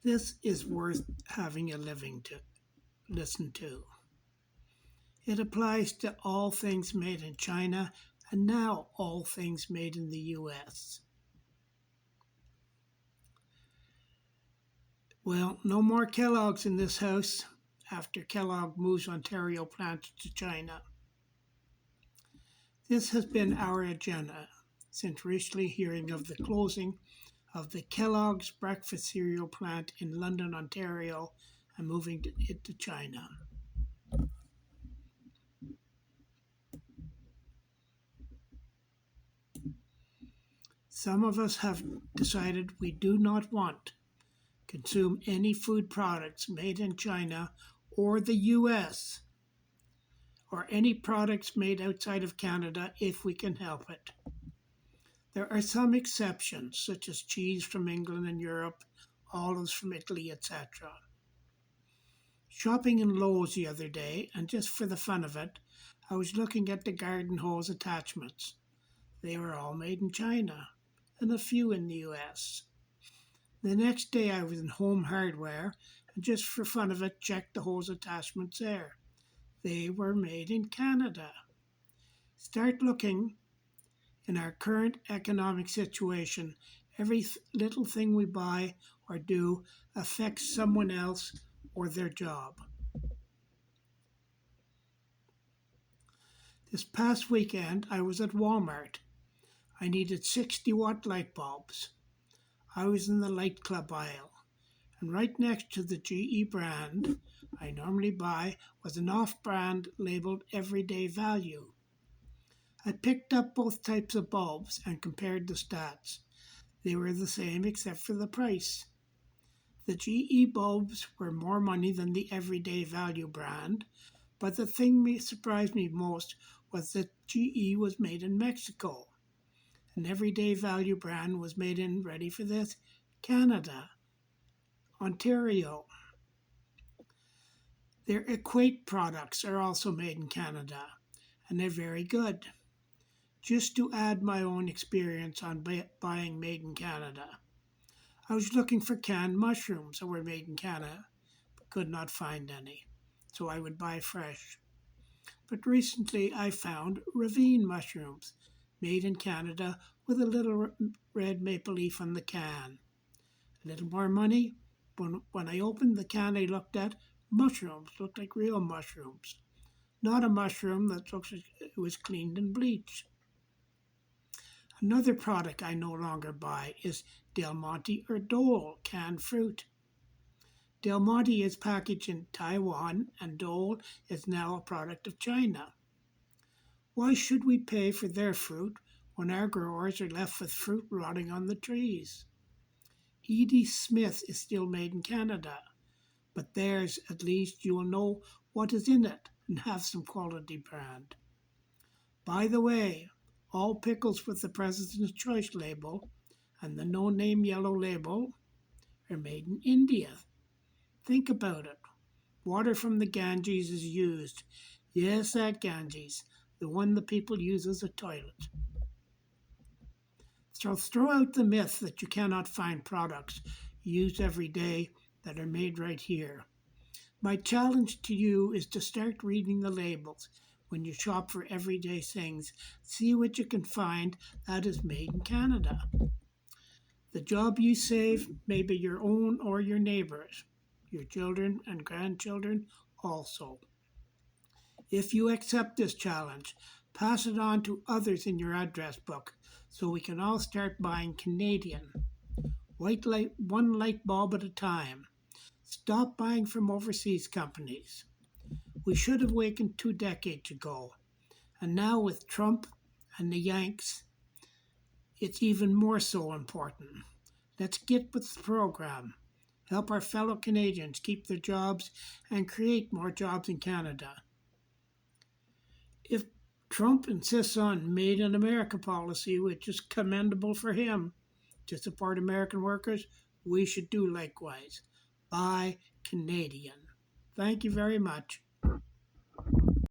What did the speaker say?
This is worth having a living to listen to. It applies to all things made in China and now all things made in the US. Well, no more Kellogg's in this house after Kellogg moves Ontario plant to China. This has been our agenda since recently hearing of the closing of the Kellogg's breakfast cereal plant in London, Ontario, and moving it to China. Some of us have decided we do not want to consume any food products made in China or the US, or any products made outside of Canada if we can help it. There are some exceptions, such as cheese from England and Europe, olives from Italy, etc. Shopping in Lowe's the other day, and just for the fun of it, I was looking at the garden hose attachments. They were all made in China, and a few in the US. The next day I was in Home Hardware, and just for fun of it, checked the hose attachments there. They were made in Canada. Start looking. In our current economic situation, every little thing we buy or do affects someone else or their job. This past weekend, I was at Walmart. I needed 60-watt light bulbs. I was in the light club aisle, and right next to the GE brand I normally buy was an off-brand labeled Everyday Value. I picked up both types of bulbs and compared the stats. They were the same except for the price. The GE bulbs were more money than the Everyday Value brand, but the thing that surprised me most was that GE was made in Mexico. An Everyday Value brand was made in, ready for this, Canada, Ontario. Their Equate products are also made in Canada, and they're very good. Just to add my own experience on buying made in Canada. I was looking for canned mushrooms that were made in Canada, but could not find any, so I would buy fresh. But recently I found Ravine mushrooms, made in Canada with a little red maple leaf on the can. A little more money, but when I opened the can I looked at, mushrooms looked like real mushrooms, not a mushroom that looks like it was cleaned and bleached. Another product I no longer buy is Del Monte or Dole canned fruit. Del Monte is packaged in Taiwan and Dole is now a product of China. Why should we pay for their fruit when our growers are left with fruit rotting on the trees? Edie Smith is still made in Canada, but theirs, at least, you will know what is in it and have some quality brand. By the way, all pickles with the President's Choice label and the no-name yellow label are made in India. Think about it. Water from the Ganges is used. Yes, that Ganges, the one the people use as a toilet. So throw out the myth that you cannot find products used every day that are made right here. My challenge to you is to start reading the labels when you shop for everyday things. See what you can find that is made in Canada. The job you save may be your own or your neighbors, your children and grandchildren also. If you accept this challenge, pass it on to others in your address book so we can all start buying Canadian. One light bulb at a time. Stop buying from overseas companies. We should have wakened 2 decades ago. And now with Trump and the Yanks, it's even more so important. Let's get with the program. Help our fellow Canadians keep their jobs and create more jobs in Canada. If Trump insists on Made in America policy, which is commendable for him to support American workers, we should do likewise. Buy Canadian. Thank you very much.